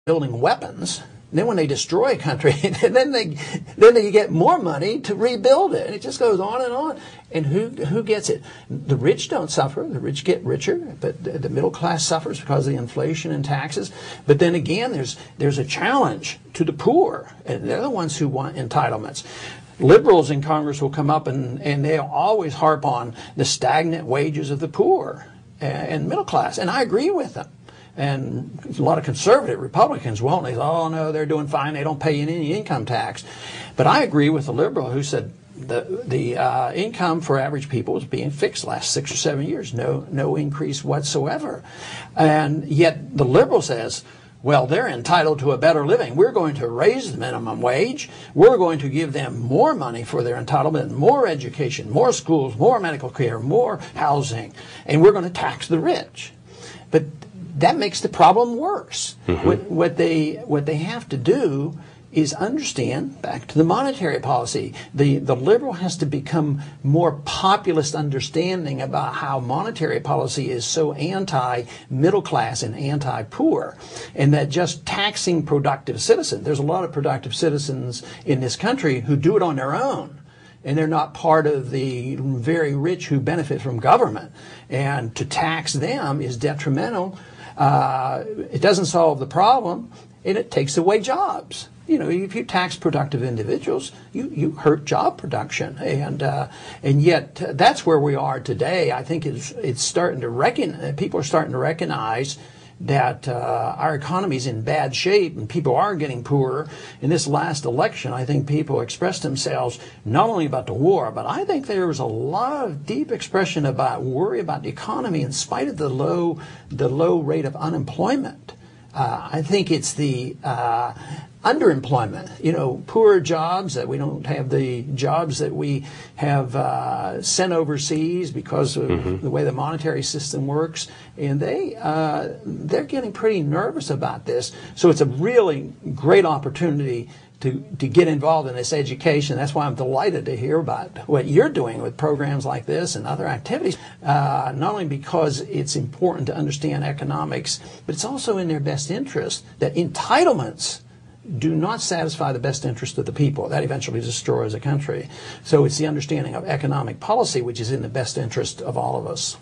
building weapons. And then when they destroy a country, then they get more money to rebuild it. And it just goes on and on. And who gets it? The rich don't suffer. The rich get richer, but the middle class suffers because of the inflation and taxes. But then again, there's a challenge to the poor, and they're the ones who want entitlements. Liberals in Congress will come up and they'll always harp on the stagnant wages of the poor and middle class, and I agree with them. And a lot of conservative Republicans won't. They say, oh, no, they're doing fine. They don't pay any income tax. But I agree with the liberal who said the income for average people is being fixed the last 6 or 7 years. No increase whatsoever. And yet the liberal says, well, they're entitled to a better living. We're going to raise the minimum wage. We're going to give them more money for their entitlement, more education, more schools, more medical care, more housing. And we're going to tax the rich. But that makes the problem worse. Mm-hmm. What they have to do is understand, back to the monetary policy, the liberal has to become more populist understanding about how monetary policy is so anti-middle class and anti-poor, and that just taxing productive citizens, there's a lot of productive citizens in this country who do it on their own, and they're not part of the very rich who benefit from government, and to tax them is detrimental. It doesn't solve the problem, and it takes away jobs. You know, if you tax productive individuals, you hurt job production, and yet that's where we are today. I think it's starting to people are starting to recognize that our economy is in bad shape and people are getting poorer. In this last election, I think people expressed themselves not only about the war, but I think there was a lot of deep expression about worry about the economy in spite of the low rate of unemployment. I think it's the underemployment, you know, poor jobs, that we don't have the jobs that we have sent overseas because of the way the monetary system works, and they're getting pretty nervous about this. So it's a really great opportunity to get involved in this education. That's why I'm delighted to hear about what you're doing with programs like this and other activities, not only because it's important to understand economics, but it's also in their best interest that entitlements do not satisfy the best interest of the people. That eventually destroys a country. So it's the understanding of economic policy which is in the best interest of all of us.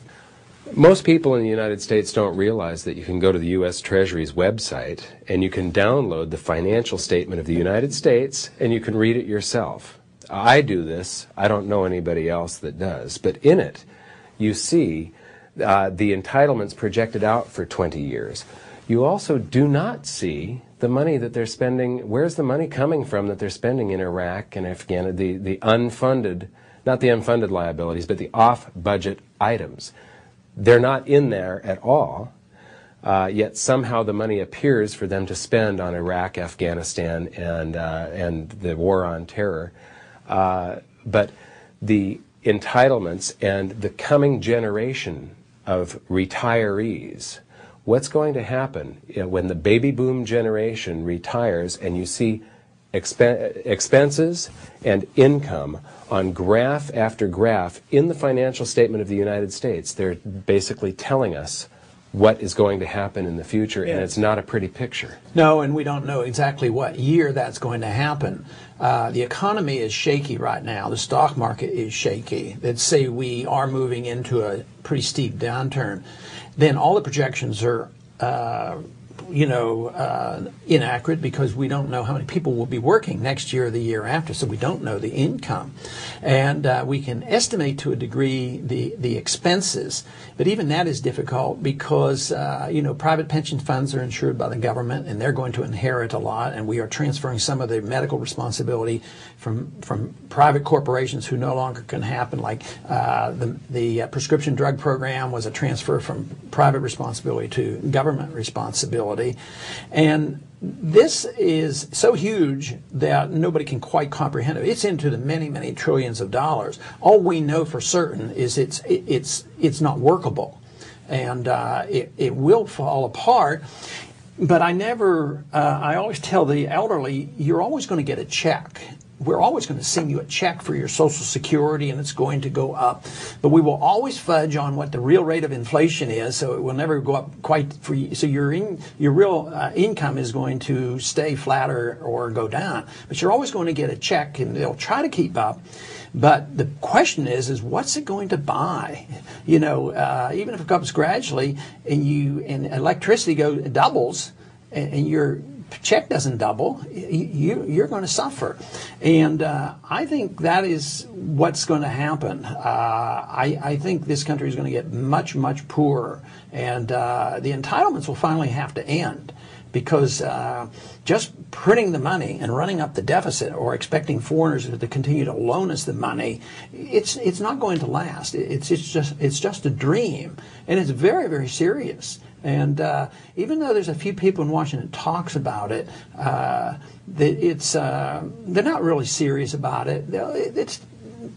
Most people in the United States don't realize that you can go to the U.S. Treasury's website and you can download the financial statement of the United States and you can read it yourself. I do this. I don't know anybody else that does. But in it, you see the entitlements projected out for 20 years. You also do not see the money that they're spending. Where's the money coming from that they're spending in Iraq and Afghanistan, the unfunded, not the unfunded liabilities, but the off-budget items. They're not in there at all, yet somehow the money appears for them to spend on Iraq, Afghanistan, and the war on terror. But the entitlements and the coming generation of retirees, what's going to happen when the baby boom generation retires and you see expenses and income on graph after graph in the financial statement of the United States? They're basically telling us what is going to happen in the future, and it's not a pretty picture. No, and we don't know exactly what year that's going to happen. The economy is shaky right now. The stock market is shaky. Let's say we are moving into a pretty steep downturn. Then all the projections are inaccurate because we don't know how many people will be working next year or the year after, so we don't know the income. And we can estimate to a degree the expenses, but even that is difficult because, private pension funds are insured by the government and they're going to inherit a lot, and we are transferring some of the medical responsibility from private corporations who no longer can happen, like the prescription drug program was a transfer from private responsibility to government responsibility. And this is so huge that nobody can quite comprehend it. It's into the many, many trillions of dollars. All we know for certain is it's not workable, and it will fall apart. But I always tell the elderly, you're always going to get a check. we're always going to send you a check for your Social Security, and it's going to go up. But we will always fudge on what the real rate of inflation is, so it will never go up quite for you. So your real income is going to stay flat or go down. But you're always going to get a check, and they'll try to keep up. But the question is what's it going to buy? You know, even if it comes gradually, and electricity doubles, and your check doesn't double, you're going to suffer. And I think that is what's going to happen. I think this country is going to get much, much poorer. And the entitlements will finally have to end, because just printing the money and running up the deficit, or expecting foreigners to continue to loan us the money, it's not going to last. It's just a dream, and it's very, very serious. And even though there's a few people in Washington talks about it, they're not really serious about it. It's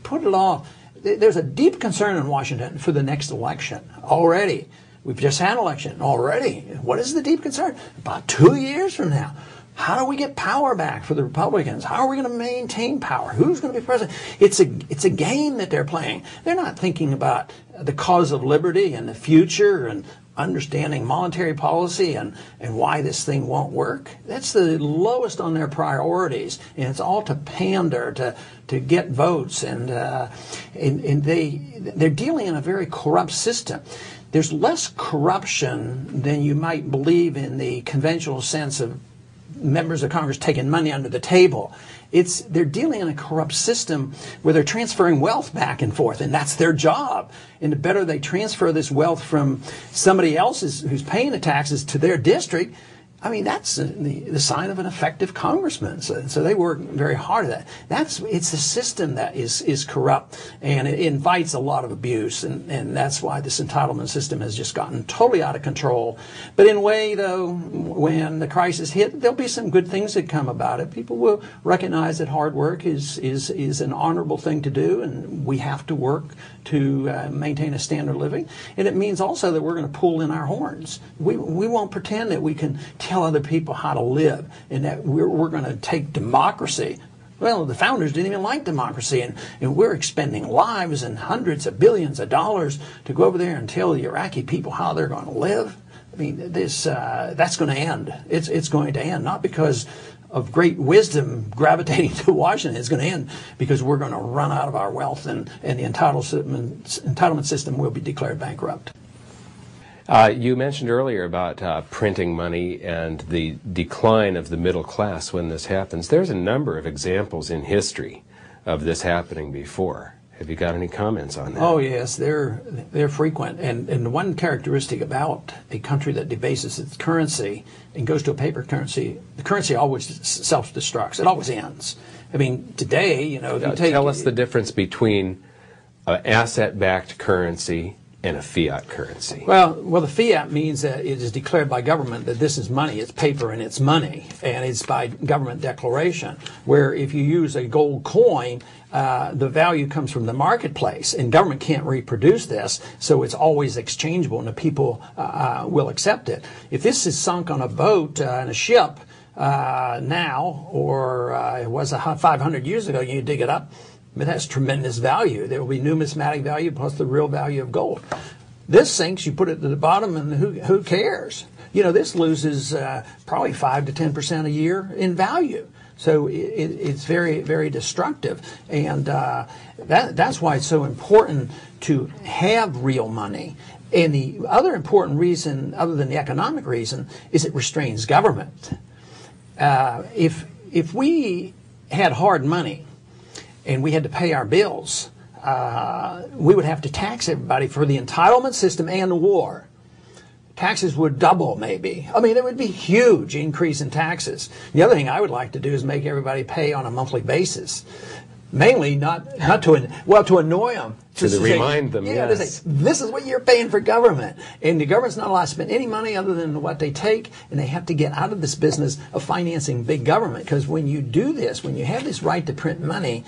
put it off. There's a deep concern in Washington for the next election already. We've just had an election already. What is the deep concern? About 2 years from now, how do we get power back for the Republicans? How are we going to maintain power? Who's going to be president? It's a game that they're playing. They're not thinking about the cause of liberty and the future and understanding monetary policy and why this thing won't work. That's the lowest on their priorities, and it's all to pander, to get votes, and they're dealing in a very corrupt system. There's less corruption than you might believe in the conventional sense of members of Congress taking money under the table. They're dealing in a corrupt system where they're transferring wealth back and forth, and that's their job. And the better they transfer this wealth from somebody else who's paying the taxes to their district, I mean, that's the sign of an effective congressman. So they work very hard at that. It's a system that is corrupt, and it invites a lot of abuse, and that's why this entitlement system has just gotten totally out of control. But in a way, though, when the crisis hit, there'll be some good things that come about it. People will recognize that hard work is an honorable thing to do, and we have to work to maintain a standard of living. And it means also that we're going to pull in our horns. We won't pretend that we can tell other people how to live, and that we're going to take democracy. Well, the founders didn't even like democracy, and we're expending lives and hundreds of billions of dollars to go over there and tell the Iraqi people how they're going to live. I mean, that's going to end. It's going to end, not because of great wisdom gravitating to Washington. It's going to end because we're going to run out of our wealth, and the entitlement system will be declared bankrupt. You mentioned earlier about printing money and the decline of the middle class when this happens. There's a number of examples in history of this happening before. Have you got any comments on that? Oh, yes, they're frequent. And one characteristic about a country that debases its currency and goes to a paper currency, the currency always self-destructs. It always ends. I mean, today, you know, tell us the difference between an asset-backed currency and a fiat currency. Well, the fiat means that it is declared by government that this is money, it's paper and it's money, and it's by government declaration. Where if you use a gold coin, the value comes from the marketplace, and government can't reproduce this, so it's always exchangeable, and the people will accept it. If this is sunk on a boat in a ship now, or it was 500 years ago, you dig it up, it has tremendous value. There will be numismatic value plus the real value of gold. This sinks, you put it to the bottom, and who cares? You know, this loses probably 5 to 10% a year in value. So it's very, very destructive. And that's why it's so important to have real money. And the other important reason, other than the economic reason, is it restrains government. If we had hard money, and we had to pay our bills, we would have to tax everybody for the entitlement system and the war. Taxes would double, maybe. I mean, it would be a huge increase in taxes. The other thing I would like to do is make everybody pay on a monthly basis. Mainly not to annoy them. To remind them, yeah, yes. To say, this is what you're paying for government. And the government's not allowed to spend any money other than what they take, and they have to get out of this business of financing big government. Because when you do this, when you have this right to print money,